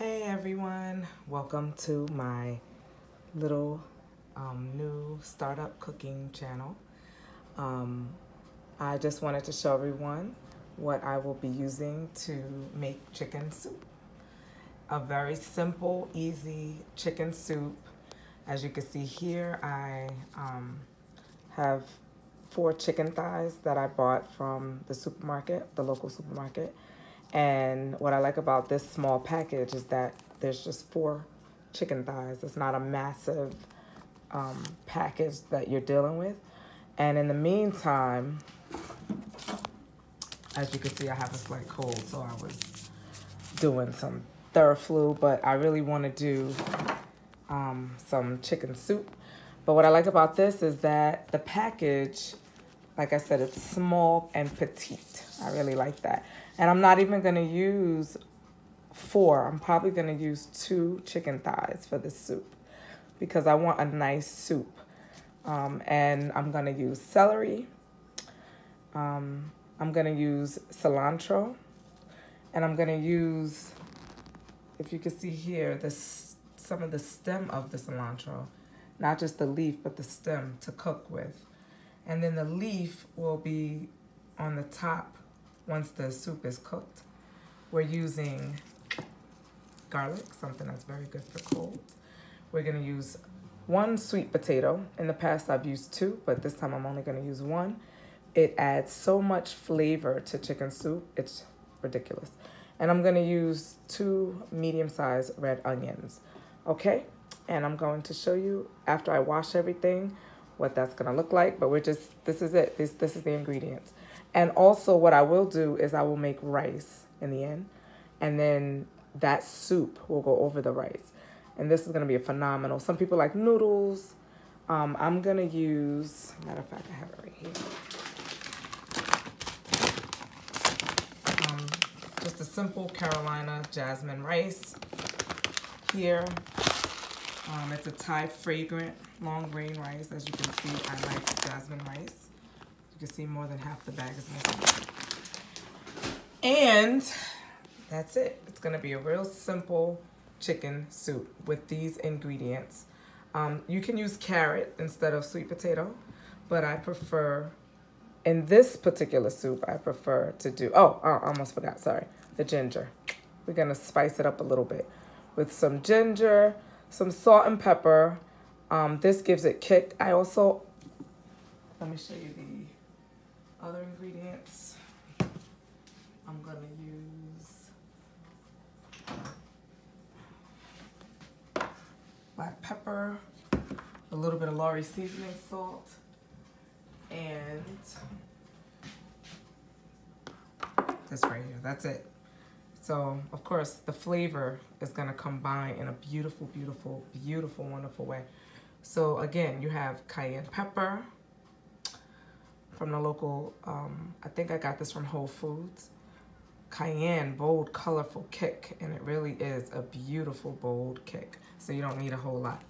Hey everyone, welcome to my little new startup cooking channel. I just wanted to show everyone what I will be using to make chicken soup. A very simple, easy chicken soup. As you can see here, I have 4 chicken thighs that I bought from the supermarket, the local supermarket. And what I like about this small package is that there's just 4 chicken thighs. It's not a massive package that you're dealing with. And in the meantime, as you can see, I have a slight cold, so I was doing some Theraflu, but I really want to do some chicken soup. But what I like about this is that the package, like I said, it's small and petite. I really like that. And I'm not even going to use 4. I'm probably going to use 2 chicken thighs for this soup because I want a nice soup. And I'm going to use celery. I'm going to use cilantro. And I'm going to use, if you can see here, some of the stem of the cilantro. Not just the leaf, but the stem to cook with. And then the leaf will be on the top once the soup is cooked. We're using garlic, something that's very good for colds. We're going to use 1 sweet potato. In the past, I've used 2, but this time I'm only going to use 1. It adds so much flavor to chicken soup. It's ridiculous. And I'm going to use 2 medium-sized red onions. Okay? And I'm going to show you, after I wash everything, what that's going to look like. But this is it. This is the ingredients. And also what I will do is I will make rice in the end. And then that soup will go over the rice. And this is going to be a phenomenal. Some people like noodles. I'm going to use, matter of fact, I have it right here. Just a simple Carolina jasmine rice here. It's a Thai fragrant long grain rice. As you can see, I like jasmine rice. You can see more than half the bag is missing. And that's it. It's going to be a real simple chicken soup with these ingredients. You can use carrot instead of sweet potato, but I prefer, in this particular soup, I prefer to do, I almost forgot, sorry, the ginger. We're going to spice it up a little bit with some ginger, some salt and pepper. This gives it kick. I also, let me show you the other ingredients. I'm going to use black pepper, a little bit of Lawry seasoning salt, and this right here. That's it. So, of course, the flavor is going to combine in a beautiful, beautiful, beautiful, wonderful way. So, again, you have cayenne pepper from the local, I think I got this from Whole Foods. Cayenne, bold, colorful kick, and it really is a beautiful, bold kick. So you don't need a whole lot.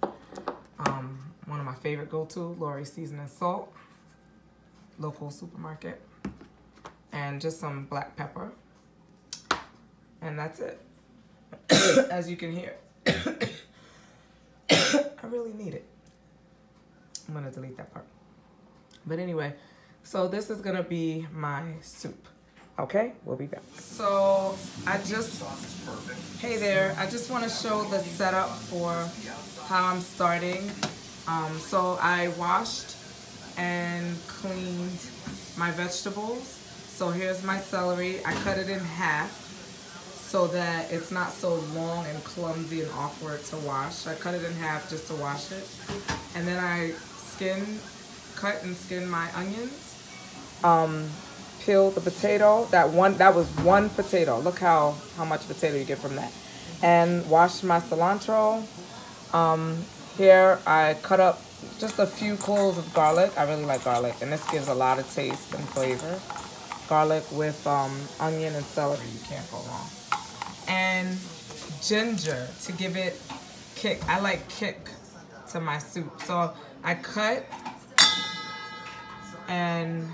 One of my favorite go-to, Lawry seasoning salt, local supermarket, and just some black pepper. And that's it. As you can hear, I really need it. I'm gonna delete that part. But anyway, so this is gonna be my soup. Okay, we'll be back. So hey there, I just wanna show the setup for how I'm starting. So I washed and cleaned my vegetables. So here's my celery. I cut it in half so that it's not so long and clumsy and awkward to wash. I cut it in half just to wash it. And then I cut and skin my onions. Peel the potato. That was 1 potato. Look how much potato you get from that. And wash my cilantro. Here I cut up just a few cloves of garlic. I really like garlic, and this gives a lot of taste and flavor. Garlic with onion and celery, you can't go wrong. And ginger to give it kick. I like kick to my soup. So I cut, and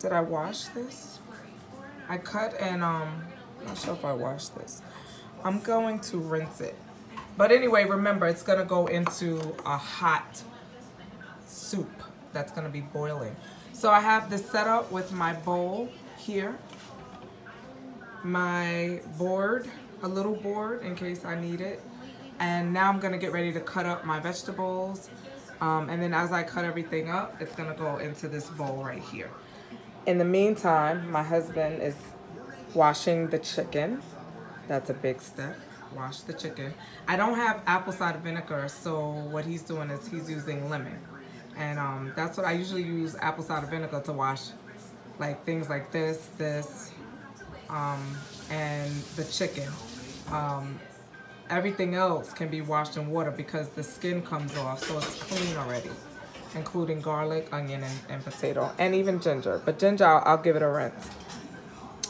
did I wash this? I cut and, not sure if I washed this. I'm going to rinse it. But anyway, remember, it's gonna go into a hot soup that's gonna be boiling. So I have this set up with my bowl here, my board, a little board in case I need it. And now I'm gonna get ready to cut up my vegetables. And then as I cut everything up, it's gonna go into this bowl right here. In the meantime, my husband is washing the chicken. That's a big step. Wash the chicken. I don't have apple cider vinegar, so what he's doing is he's using lemon. And that's what I usually use, apple cider vinegar, to wash like things like this, and the chicken. Everything else can be washed in water because the skin comes off, so it's clean already, including garlic, onion, and potato, and even ginger. But ginger, I'll give it a rinse.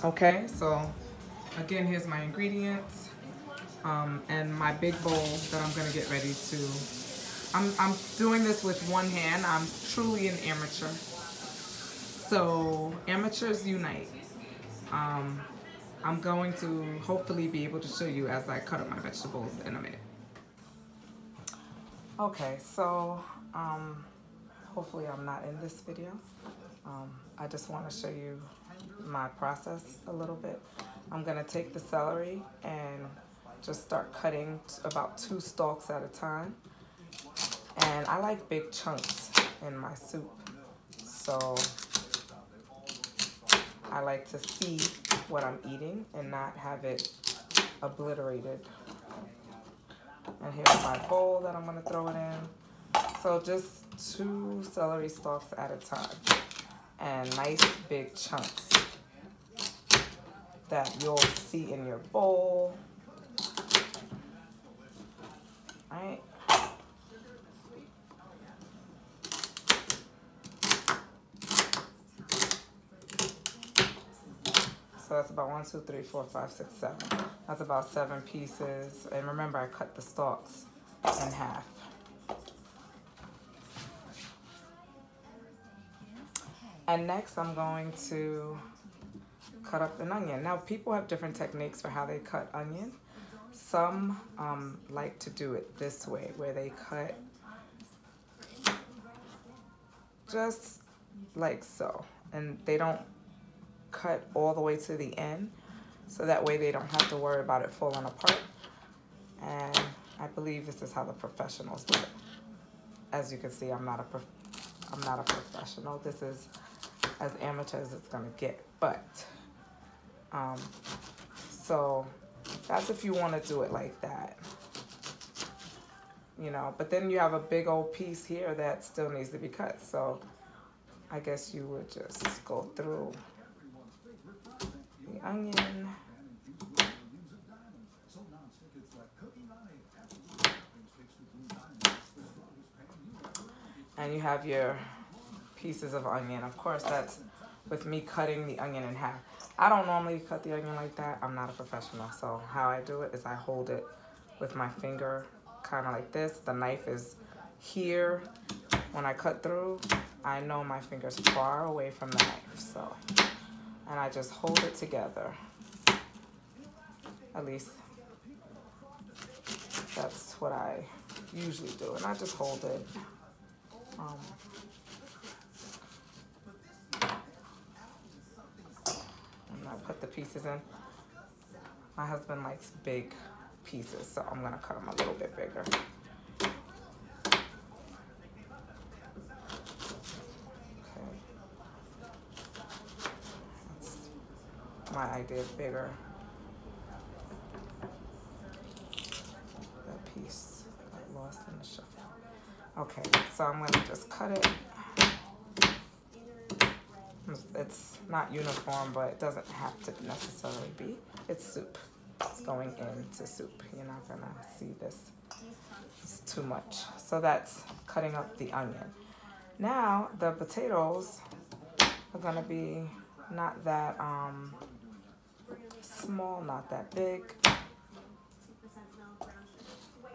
Okay, so again, here's my ingredients. And my big bowl that I'm gonna get ready to. I'm doing this with one hand. I'm truly an amateur. So amateurs unite. I'm going to hopefully be able to show you as I cut up my vegetables in a minute. Okay, so hopefully I'm not in this video. I just want to show you my process a little bit. I'm gonna take the celery and just start cutting about 2 stalks at a time. And I like big chunks in my soup, so I like to see what I'm eating and not have it obliterated. And here's my bowl that I'm gonna throw it in. So just 2 celery stalks at a time, and nice big chunks that you'll see in your bowl. Right. So that's about 1, 2, 3, 4, 5, 6, 7. That's about 7 pieces. And remember, I cut the stalks in half. And next, I'm going to cut up an onion. Now, people have different techniques for how they cut onion. Some like to do it this way, where they cut just like so, and they don't cut all the way to the end, so that way they don't have to worry about it falling apart. And I believe this is how the professionals do it. As you can see, I'm not a professional. This is as amateur as it's gonna get, but so that's if you want to do it like that, you know. But then you have a big old piece here that still needs to be cut, so I guess you would just go through the onion. And you have your pieces of onion. Of course, that's with me cutting the onion in half. I don't normally cut the onion like that. I'm not a professional. So how I do it is I hold it with my finger kind of like this. The knife is here. When I cut through, I know my finger's far away from the knife. So, and I just hold it together. At least that's what I usually do. And I just hold it. And I put the pieces in. My husband likes big pieces, so I'm gonna cut them a little bit bigger. Okay. That's my idea of bigger. That piece got lost in the shuffle. Okay, so I'm gonna just cut it. It's not uniform, but it doesn't have to necessarily be. It's soup. It's going into soup. You're not gonna see this. It's too much. So that's cutting up the onion. Now the potatoes are gonna be not that small, not that big.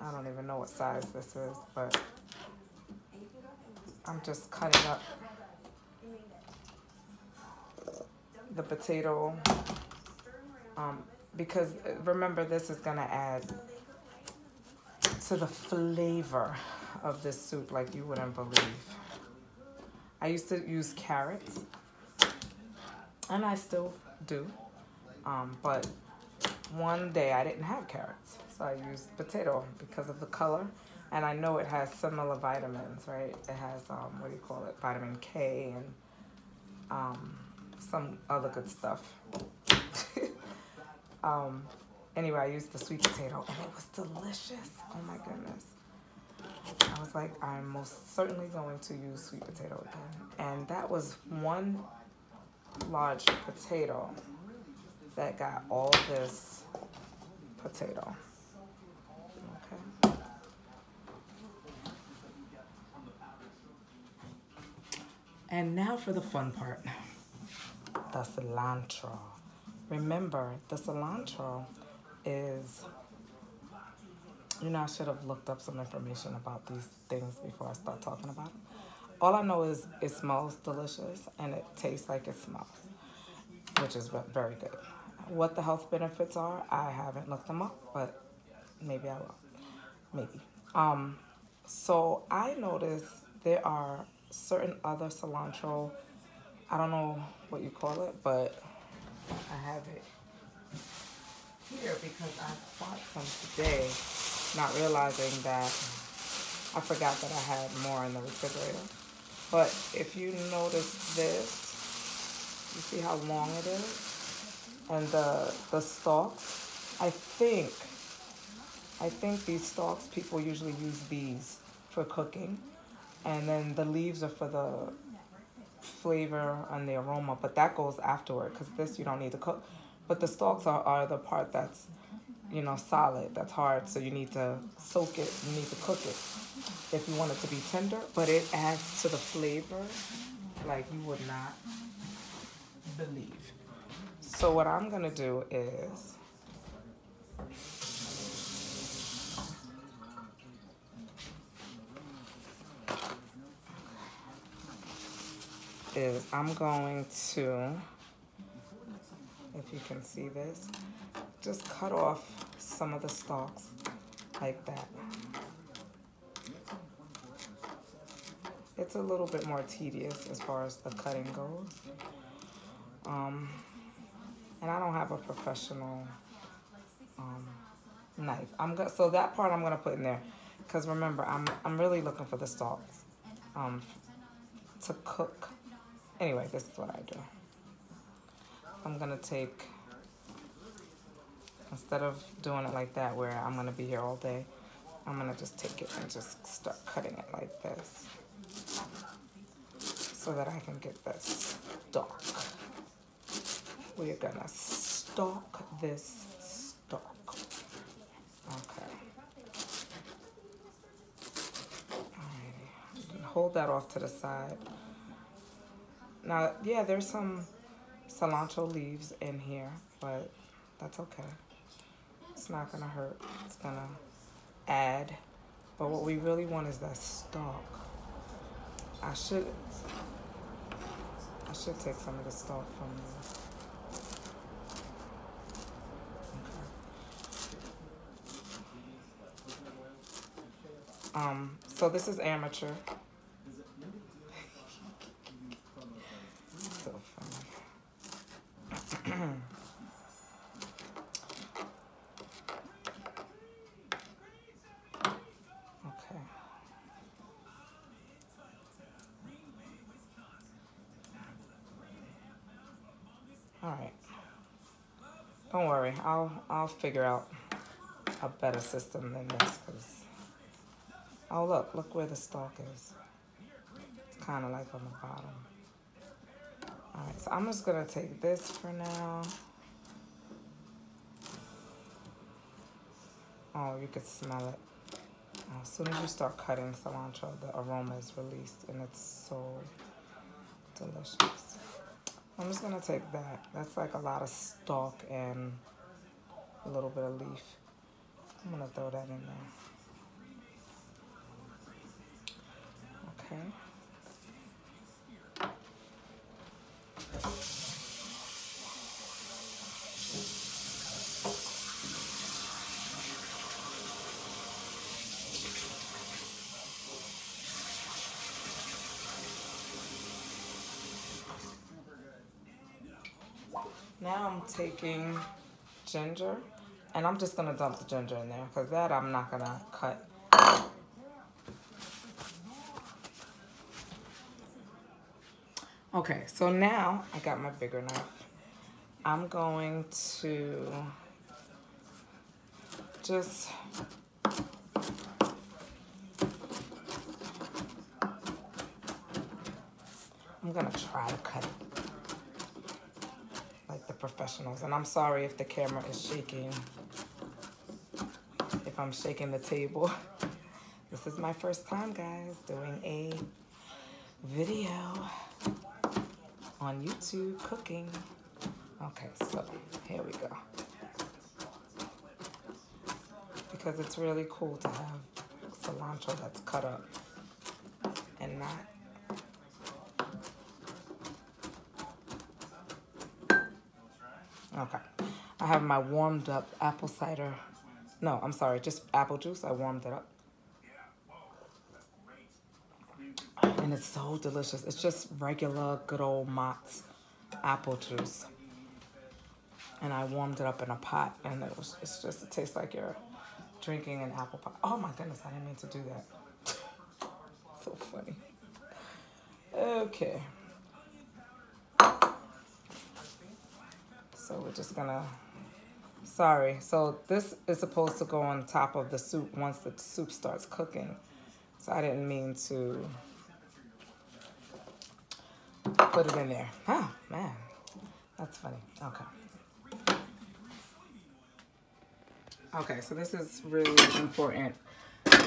I don't even know what size this is, but I'm just cutting up the potato because remember, this is gonna add to the flavor of this soup like you wouldn't believe. I used to use carrots, and I still do, but one day I didn't have carrots, so I used potato because of the color, and I know it has similar vitamins, right? It has, what do you call it, vitamin K and some other good stuff. Anyway, I used the sweet potato, and it was delicious. Oh my goodness. I was like, I'm most certainly going to use sweet potato again. And that was one large potato that got all this potato. Okay. And now for the fun part, the cilantro. Remember, the cilantro is, you know, I should have looked up some information about these things before I start talking about it. All I know is it smells delicious and it tastes like it smells, which is very good. What the health benefits are, I haven't looked them up, but maybe I will. Maybe. So I noticed there are certain other cilantro, I don't know what you call it, but I have it here because I bought some today, not realizing that I forgot that I had more in the refrigerator. But if you notice this, you see how long it is? And the stalks, I think these stalks, people usually use these for cooking. And then the leaves are for the flavor and the aroma, but that goes afterward because this you don't need to cook. But the stalks are the part that's, you know, solid, that's hard, so you need to soak it, you need to cook it if you want it to be tender, but it adds to the flavor like you would not believe. So what I'm gonna do is I'm going to, if you can see this, just cut off some of the stalks like that. It's a little bit more tedious as far as the cutting goes. And I don't have a professional knife. So that part I'm gonna put in there, because remember, I'm really looking for the stalks to cook. Anyway, this is what I do. I'm gonna take, instead of doing it like that where I'm gonna be here all day, I'm gonna just take it and just start cutting it like this so that I can get this stalk. We're gonna stalk this stalk. Okay. Alrighty. Hold that off to the side. Now, yeah, there's some cilantro leaves in here, but that's okay. It's not gonna hurt. It's gonna add. But what we really want is that stalk. I should take some of the stalk from this. Okay. So this is amateur. So funny. Okay. All right. Don't worry. I'll figure out a better system than this, because oh look where the stalk is. It's kind of like on the bottom. All right, so I'm just gonna take this for now. Oh, you could smell it. As soon as you start cutting cilantro, the aroma is released, and it's so delicious. I'm just gonna take that. That's like a lot of stalk and a little bit of leaf. I'm gonna throw that in there. Okay. Now I'm taking ginger, and I'm just gonna dump the ginger in there because that I'm not gonna cut. Okay, so now I got my bigger knife. I'm going to just I'm gonna try to cut it like the professionals. And I'm sorry if the camera is shaking, if I'm shaking the table. This is my first time, guys, doing a video on YouTube cooking. Okay, so here we go. Because it's really cool to have cilantro that's cut up and not. Okay, I have my warmed up apple cider. No, I'm sorry, just apple juice. I warmed it up. And it's so delicious. It's just regular, good old Mott's apple juice. And I warmed it up in a pot, and it tastes like you're drinking an apple pie. Oh my goodness, I didn't mean to do that. So funny. Okay. So we're just gonna, sorry. So this is supposed to go on top of the soup once the soup starts cooking. So I didn't mean to put it in there. Oh, man. That's funny. Okay. Okay, so this is really important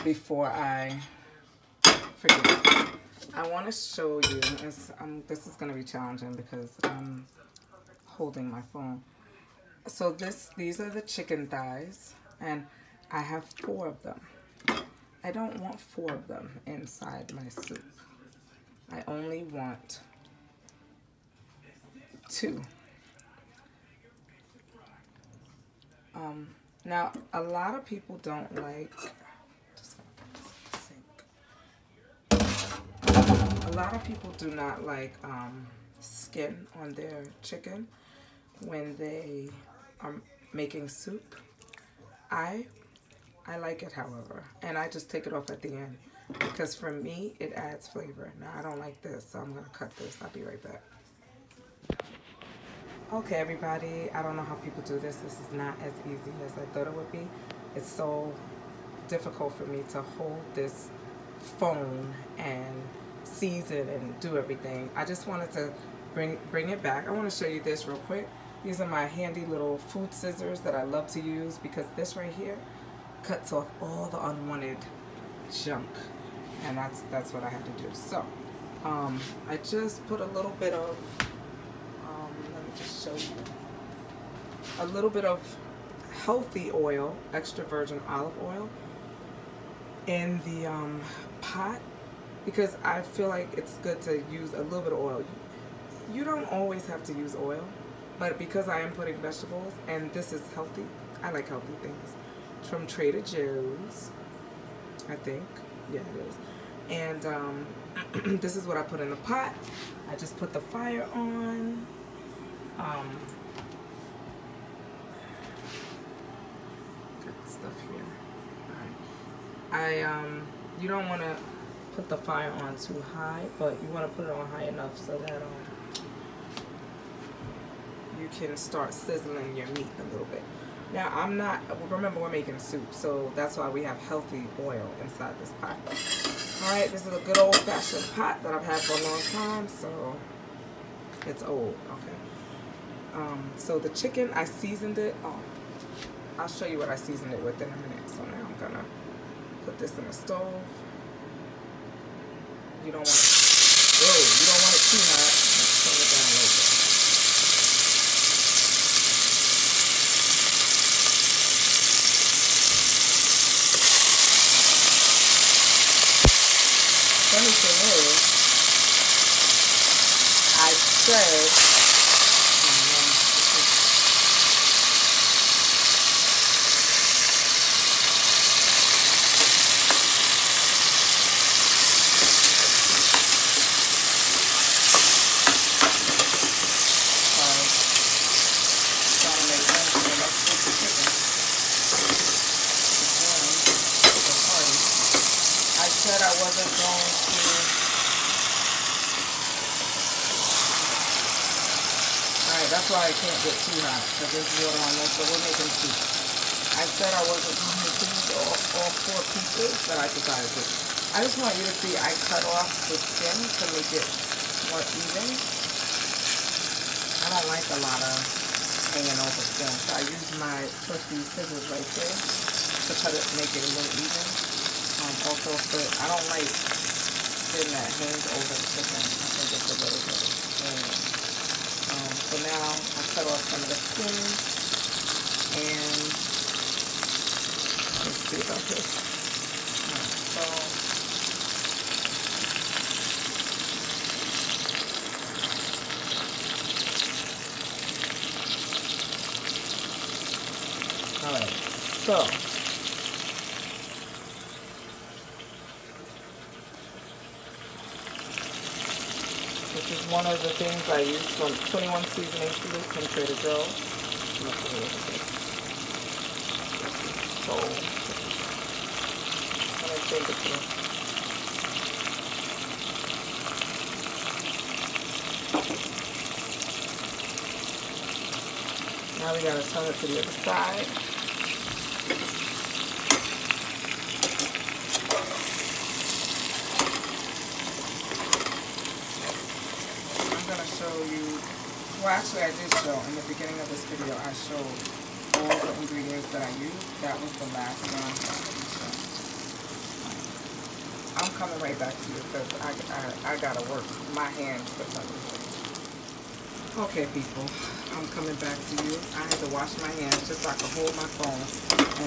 before I forget. I want to show you, this is going to be challenging because I'm holding my phone. So these are the chicken thighs, and I have 4 of them. I don't want 4 of them inside my soup. I only want 2. Now, a lot of people don't like, a lot of people do not like skin on their chicken when they are making soup. I like it, however, and I just take it off at the end because for me, it adds flavor. Now, I don't like this, so I'm gonna cut this. I'll be right back. Okay, everybody, I don't know how people do this. This is not as easy as I thought it would be. It's so difficult for me to hold this phone and season and do everything. I just wanted to bring it back. I want to show you this real quick. These are my handy little food scissors that I love to use because this right here cuts off all the unwanted junk, and that's what I had to do. So I just put a little bit of just show you a little bit of healthy oil, extra virgin olive oil, in the pot because I feel like it's good to use a little bit of oil. You don't always have to use oil, but because I am putting vegetables and this is healthy, I like healthy things. It's from Trader Joe's, I think. Yeah, it is. And this is what I put in the pot. I just put the fire on. Got stuff here. Alright. You don't want to put the fire on too high, but you want to put it on high enough so that you can start sizzling your meat a little bit. Now, remember we're making soup, so that's why we have healthy oil inside this pot. Alright, this is a good old-fashioned pot that I've had for a long time, so it's old, okay. So the chicken, I seasoned it. Oh, I'll show you what I seasoned it with in a minute. So now I'm gonna put this in the stove. You don't want it, you don't want it too hot. Let's turn it down a little bit. Funny thing is, I said, wasn't going to. Alright, that's why I can't get too hot, because there's water on this, but we're making soup. I said I wasn't going to use all 4 pieces, but I decided to. I just want you to see I cut off the skin to make it more even. I don't like a lot of hanging over skin, so I use my trusty scissors right there to cut it, make it a little even. Also, I don't like skin that hangs over the chicken. I think it's a little bit strange. So now I cut off some of the skin, and let's see about this. Alright, so this is one of the things I use from 21 Seasoning Salute from Trader Joe's. So, I'm going to take it through. Now we got to turn it to the other side. Well, actually, I did show in the beginning of this video. I showed all the ingredients that I used. That was the last one. I'm coming right back to you because I gotta work my hands for something. Okay, people, I'm coming back to you. I had to wash my hands just so I could hold my phone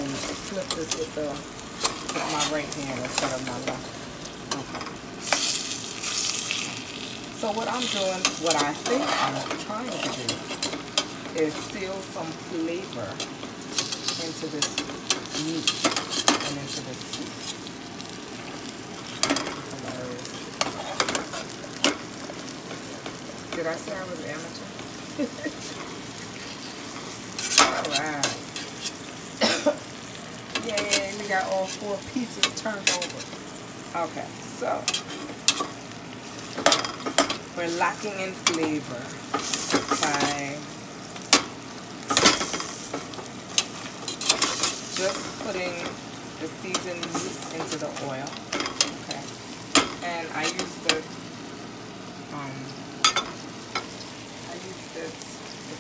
and flip this with my right hand instead of my left. Okay. So what I'm doing, what I think I'm trying to do, is seal some flavor into this meat and into this soup. Did I say I was an amateur? Alright. Yay, we got all 4 pieces turned over. Okay, so we're locking in flavor by just putting the seasoned meat into the oil. Okay. And I use the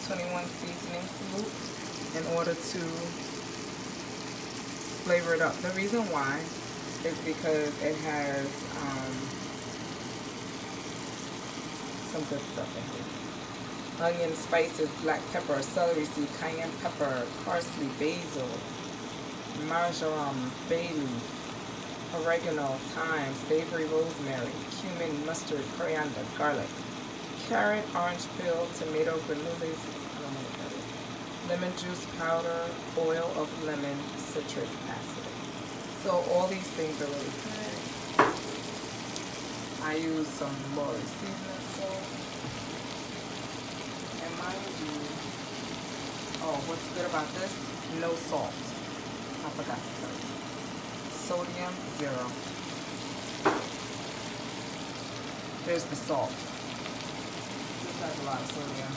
21 Seasoning Salute in order to flavor it up. The reason why is because it has some good stuff in here. Onion, spices, black pepper, celery seed, cayenne pepper, parsley, basil, marjoram, bay leaf, oregano, thyme, savory rosemary, cumin, mustard, coriander, garlic, carrot, orange peel, tomato, granules, I don't know what that is, lemon juice powder, oil of lemon, citric acid. So all these things are really good. I use some Lori seasoning salt. And mind you, oh, what's good about this? No salt. I forgot to tell you. Sodium, 0. There's the salt. This has a lot of sodium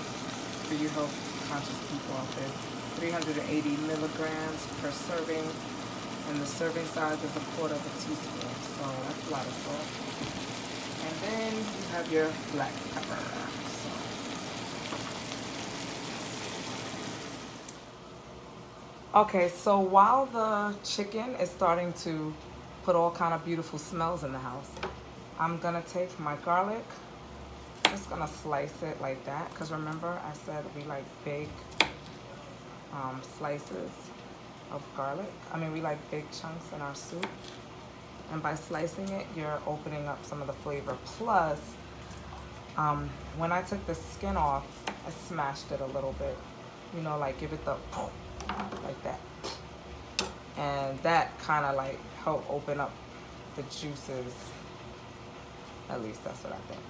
for you health conscious people out there. 380 milligrams per serving, and the serving size is 1/4 of a teaspoon. So that's a lot of salt. And then you have your black pepper. Okay, so while the chicken is starting to put all kind of beautiful smells in the house, I'm gonna take my garlic, just gonna slice it like that, because remember I said we like big slices of garlic. I mean, we like big chunks in our soup. And by slicing it, you're opening up some of the flavor. Plus, when I took the skin off, I smashed it a little bit. You know, like give it the like that. And that kind of like help open up the juices. At least that's what I think.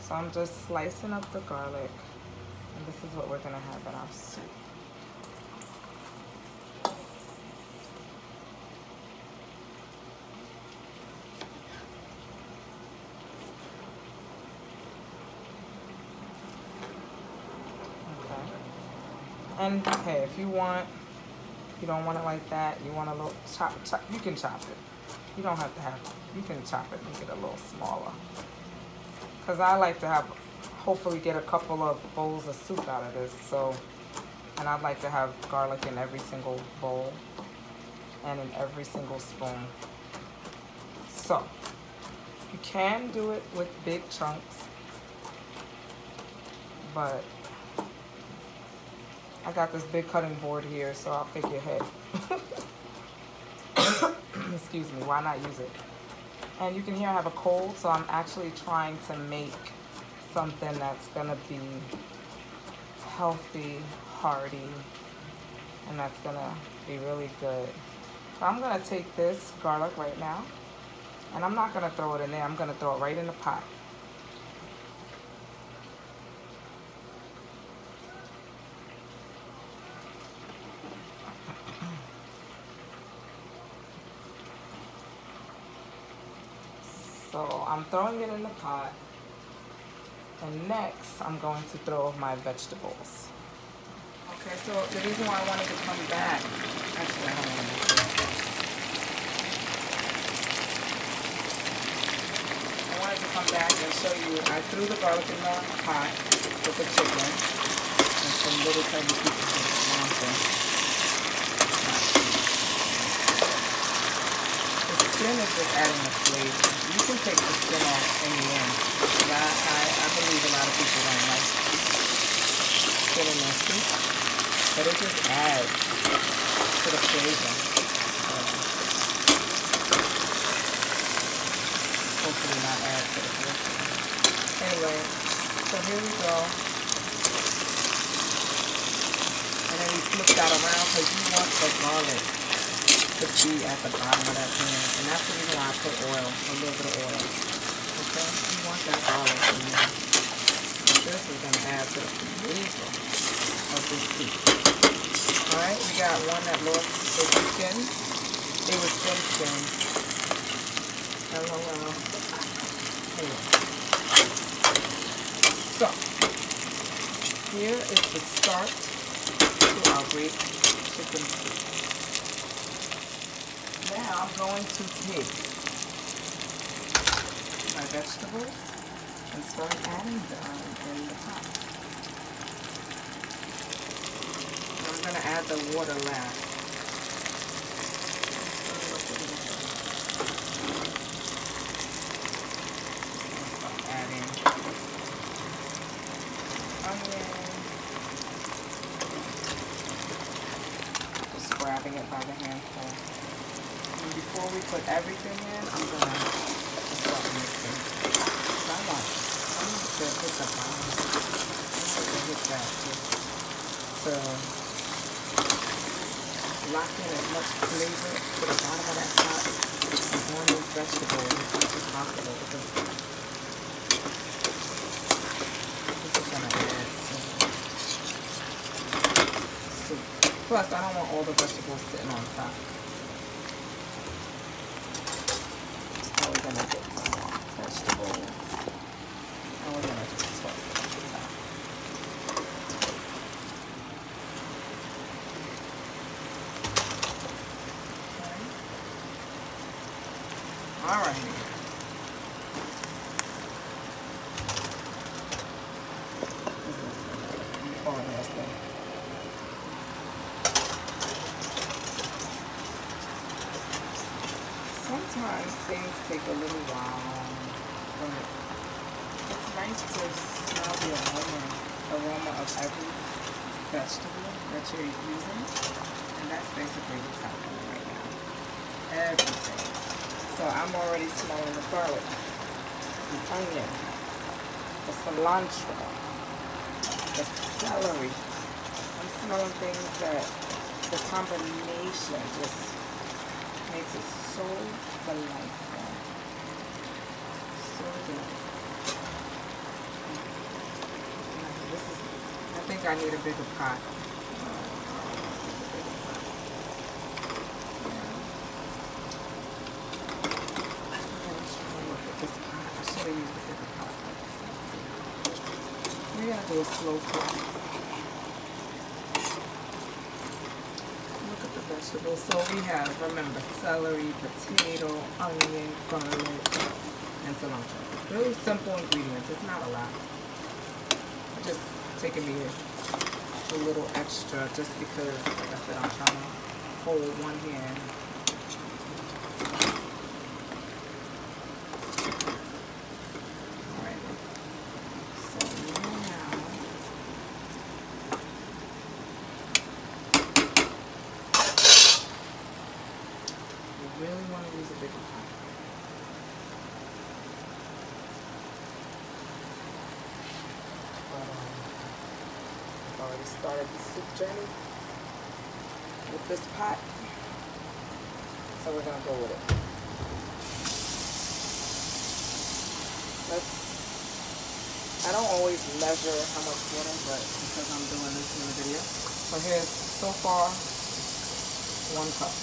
So I'm just slicing up the garlic. And this is what we're gonna have in our soup. And hey, if you want, you don't want it like that, you want a little chop, you can chop it. You don't have to have it. You can chop it, make it a little smaller. Because I like to have, hopefully get a couple of bowls of soup out of this. So, and I'd like to have garlic in every single bowl and in every single spoon. So, you can do it with big chunks, but I got this big cutting board here, so I'll figure, hey, excuse me, why not use it? And you can hear I have a cold, so I'm actually trying to make something that's gonna be healthy, hearty, and that's gonna be really good. So I'm gonna take this garlic right now, and I'm not gonna throw it in there, I'm gonna throw it right in the pot. So I'm throwing it in the pot, and next I'm going to throw my vegetables. Okay, so the reason why I wanted to come back, actually I don't want to make it. I wanted to come back and show you, I threw the garlic in the pot with the chicken and some little tiny pieces of lamb. Skin is just adding a flavor. You can take the skin off in the end. I believe a lot of people don't like skin in their soup, but it just adds to the flavor. Hopefully not add to the flavor. Anyway, so here we go. And then we flip that around because you want the garlic to be at the bottom of that pan, and that's the reason why I put oil, a little bit of oil. Okay, you want that garlic in there. And this is gonna add to the flavor of this soup. All right, we got one that lost its skin. It was thin. LOL. Anyway. So here is the start to our great chicken soup. Now I'm going to take my vegetables and start adding them in the pot. I'm going to add the water last. Start adding onion. Just grabbing it by the handful. Before we put everything in, I'm going to start mixing. I want to hit the bottom. I want to hit that just to lock in as much flavor to the bottom of that pot on these vegetables as much as possible, because this is going to add soup. Plus, I don't want all the vegetables sitting on top. We're going to get some more vegetables, and we're going to just toss it on the top. Okay. All right. Sometimes things take a little while, but it's nice to smell the aroma of every vegetable that you're using, and that's basically what's happening right now. Everything. So I'm already smelling the garlic, the onion, the cilantro, the celery. I'm smelling things that the combination just makes it so delightful. So delightful. I think I need a bigger pot. We're going to do a slow cook. vegetables. So we have, remember, celery, potato, onion, garlic, and cilantro. Really simple ingredients. It's not a lot. Just taking me a little extra just because, like I said, I'm trying to hold one hand. Alright. So now you really want to use a bigger pot. I've already started the soup journey with this pot, so we're gonna go with it. I don't always measure how much water, but because I'm doing this in the video, so here's so far 1 cup.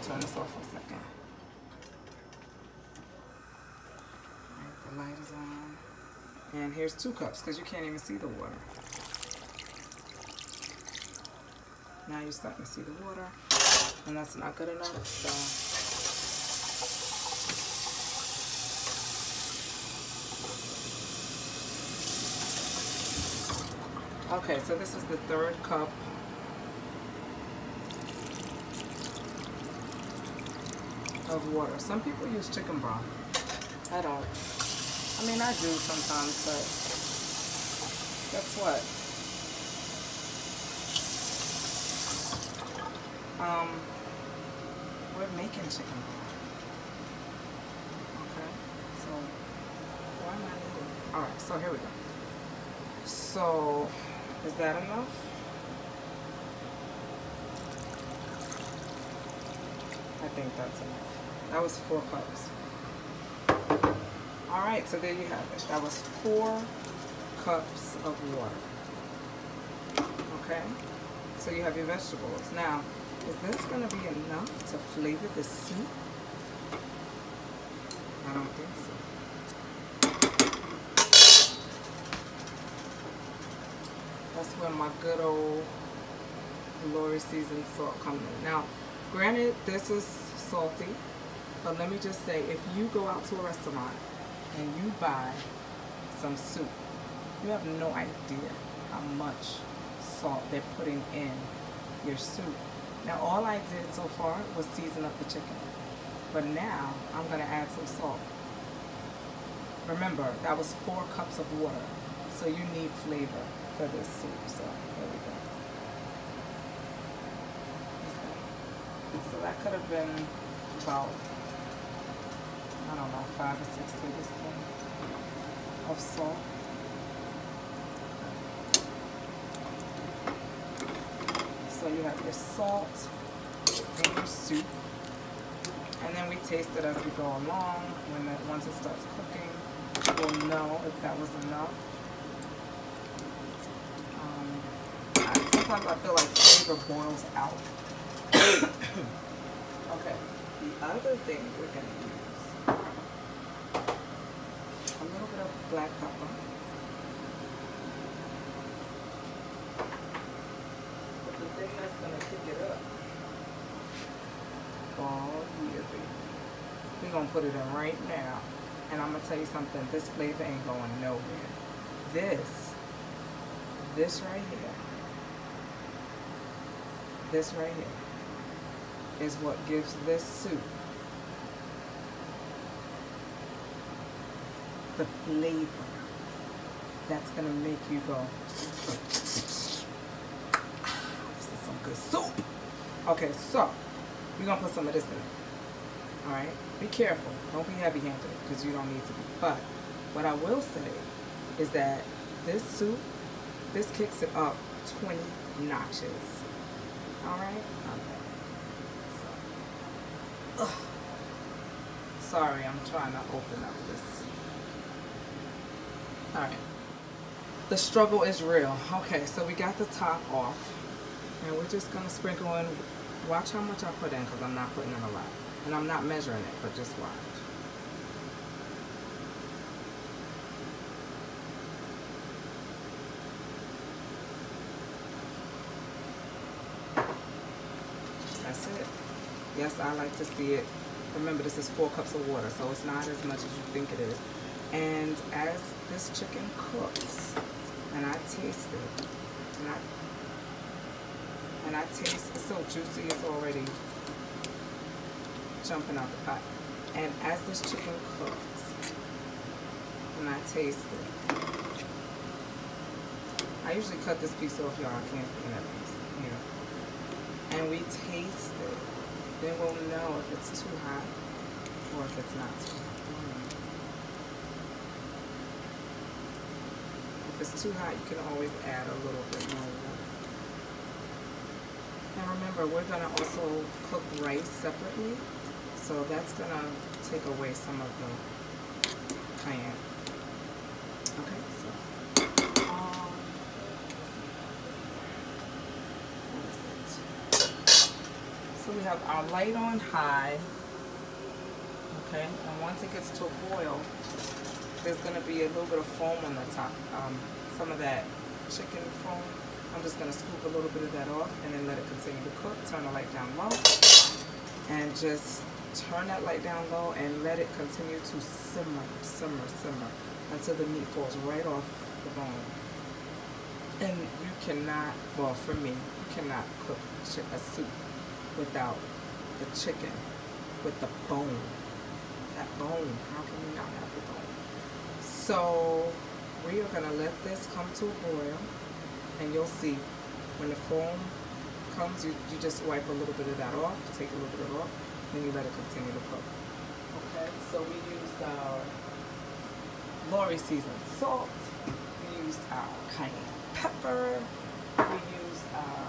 Turn this off for a second. Right, the light is on. And here's 2 cups because you can't even see the water. Now you're starting to see the water, and that's not good enough. So okay, so this is the 3rd cup. Of water. Some people use chicken broth. I don't. I mean, I do sometimes, but guess what? We're making chicken broth. Okay, so why am I doing? All right, so here we go. So is that enough? I think that's enough. That was 4 cups. All right, so there you have it. That was 4 cups of water. Okay, so you have your vegetables. Now, is this gonna be enough to flavor the soup? I don't think so. That's where my good old Lori seasoned salt comes in. Now, granted, this is salty, but let me just say, if you go out to a restaurant and you buy some soup, you have no idea how much salt they're putting in your soup. Now, all I did so far was season up the chicken, but now I'm gonna add some salt. Remember, that was 4 cups of water, so you need flavor for this soup. So there we go. So that could have been about, I don't know, 5 or 6 tablespoons of salt. So you have your salt in your soup, and then we taste it as we go along. Once it starts cooking, we'll know if that was enough. Sometimes I feel like flavor boils out. Okay, the other thing we're going to use a little bit of black pepper. But the thing that's going to kick it up, oh yeah, baby, we're going to put it in right now. And I'm going to tell you something, this flavor ain't going nowhere. This right here is what gives this soup the flavor that's gonna make you go, this is some good soup. Okay, so we're gonna put some of this in it. All right, be careful, don't be heavy-handed because you don't need to be. But what I will say is that this soup, this kicks it up 20 notches. All right. Okay. So, sorry, I'm trying to open up this. All right. The struggle is real. Okay, so we got the top off, and we're just gonna sprinkle in. Watch how much I put in, because I'm not putting in a lot. And I'm not measuring it, but just watch. That's it. Yes, I like to see it. Remember, this is 4 cups of water, so it's not as much as you think it is. And as this chicken cooks, and I taste it, and I taste it's so juicy, it's already jumping out the pot. And as this chicken cooks, and I taste it, I usually cut this piece off, y'all. I can't see that piece here. And we taste it. Then we'll know if it's too hot or if it's not too hot. If it's too hot, you can always add a little bit more water. Now remember, we're gonna also cook rice separately, so that's gonna take away some of the cayenne. Okay, so so we have our light on high, okay, and once it gets to a boil, there's going to be a little bit of foam on the top, some of that chicken foam. I'm just going to scoop a little bit of that off and then let it continue to cook. Turn the light down low and just turn that light down low and let it continue to simmer until the meat falls right off the bone. And you cannot, well for me, you cannot cook a soup without the chicken with the bone. That bone, how can you not have the bone? So we are gonna let this come to a boil, and you'll see when the foam comes, you just wipe a little bit of that off, take a little bit of it off, then you let it continue to cook. Okay, so we used our Lori seasoned salt, we used our cayenne pepper, we used our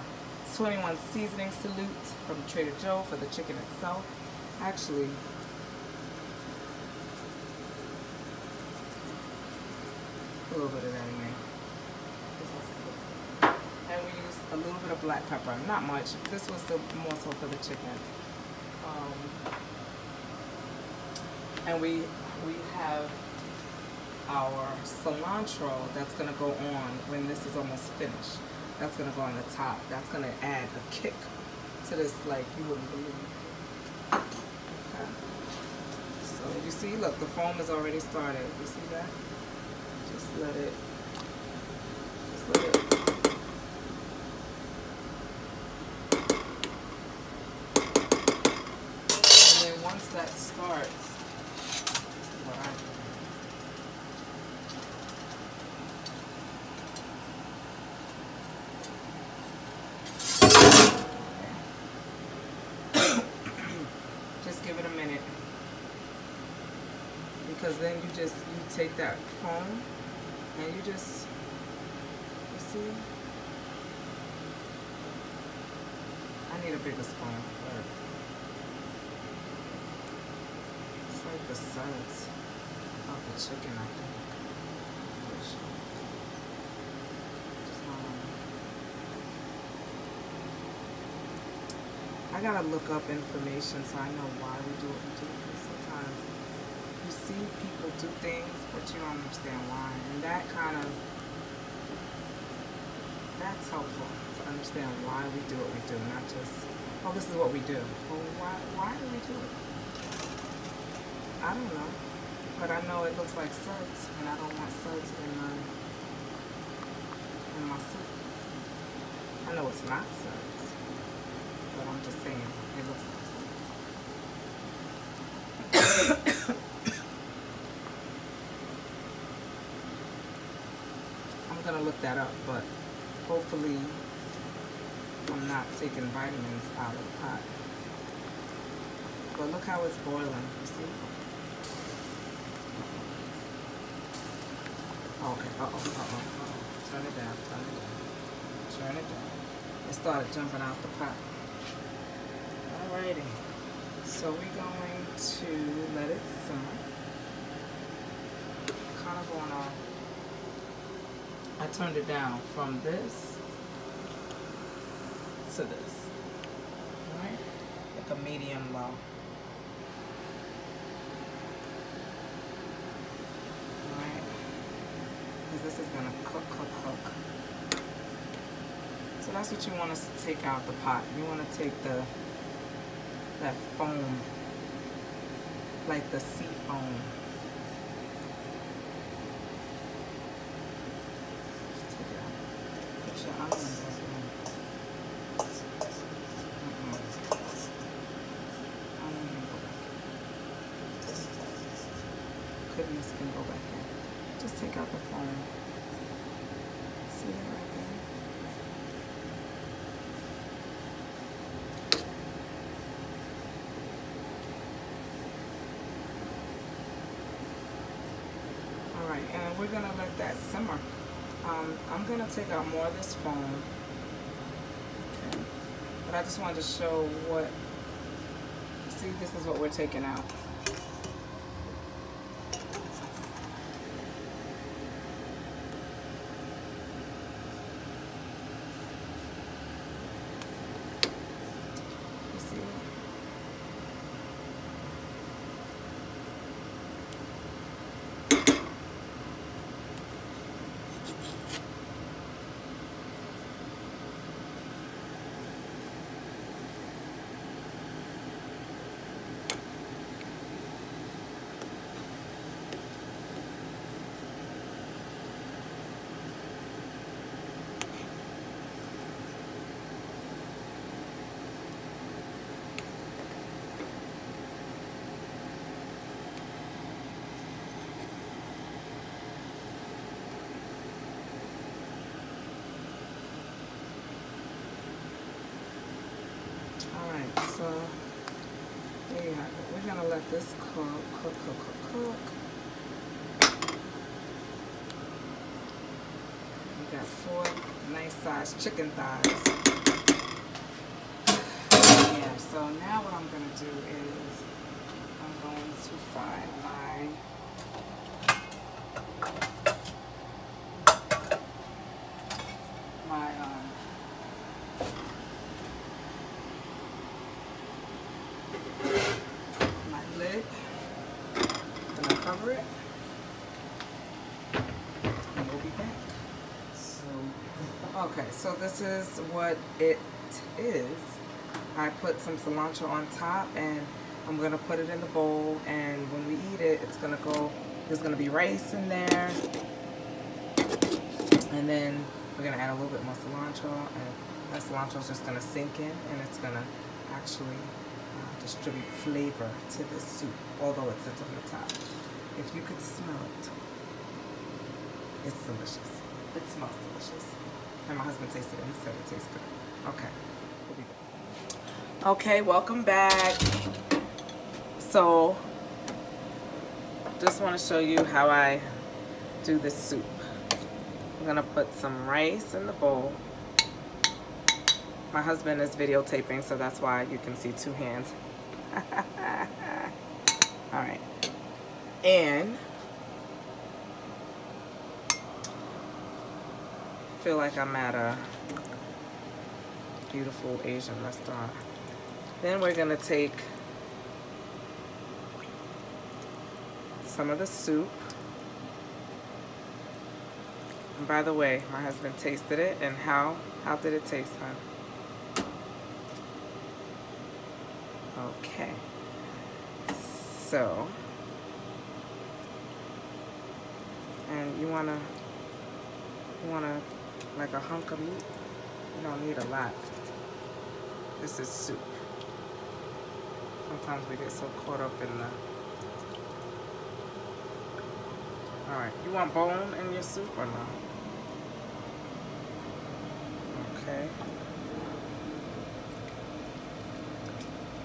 21 seasoning salute from Trader Joe for the chicken itself. Actually, a little bit of that in there. And we used a little bit of black pepper, not much. This was the more so for the chicken. And we have our cilantro that's gonna go on when this is almost finished. That's gonna go on the top. That's gonna add a kick to this like you wouldn't believe. Okay. So you see, look, the foam is already started. You see that? Just let it. And then once that starts, this is what I do. Give it a minute, because then you take that foam and you see, I need a bigger spoon, but it's like the sides of the chicken, I think. I gotta look up information so I know why we do what we do, because sometimes you see people do things but you don't understand why, and that's helpful to understand why we do what we do, not just, oh, this is what we do. Well, why do we do it? I don't know, but I know it looks like suds, and I don't want suds in my soup. I know it's not suds, but I'm just saying, it looks like I'm gonna look that up, but hopefully I'm not taking vitamins out of the pot. But look how it's boiling, you see? Okay, turn it down. It started jumping out the pot. Alrighty, so we're going to let it simmer. Kind of on I turned it down from this to this. Alright? Like a medium low. because this is gonna cook. So that's what you want to take out the pot. You want to take that foam, like the sea foam. Take it out. Put your onions back in. Goodness can go back in. Just take out the foam. See it right there? Alright, and we're gonna let that simmer. I'm gonna take out more of this foam. Okay. But I just wanted to show what, see, this is what we're taking out. So there you have it. We're gonna let this cook. We got 4 nice sized chicken thighs. Yeah, so now what I'm gonna do is I'm going to fry my lid. I'm gonna cover it, and we'll be back. Okay, so this is what it is. I put some cilantro on top, and I'm gonna put it in the bowl, and when we eat it, it's gonna go, there's gonna be rice in there, and then we're gonna add a little bit more cilantro, and that cilantro is just gonna sink in, and it's gonna actually distribute flavor to this soup, although it sits on the top. If you could smell it, it's delicious. It smells delicious. And my husband tasted it. He said it tastes good. Okay. We'll be back. Okay, welcome back. So, just want to show you how I do this soup. I'm going to put some rice in the bowl. My husband is videotaping, so that's why you can see 2 hands. All right. And I feel like I'm at a beautiful Asian restaurant. Then we're gonna take some of the soup. And by the way, my husband tasted it, and how did it taste, hon? Okay. So, and you wanna like a hunk of meat. You don't need a lot. This is soup. Sometimes we get so caught up in the... Alright, you want bone in your soup or no? Okay.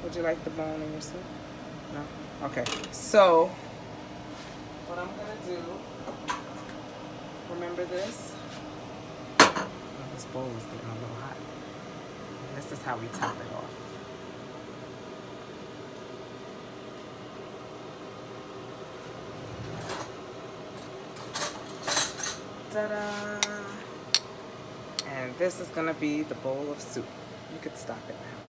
Would you like the bone in your soup? No? Okay. So, what I'm gonna do, remember this? This bowl is getting a little hot. This is how we top it off. Ta-da! And this is gonna be the bowl of soup. You could stop it now.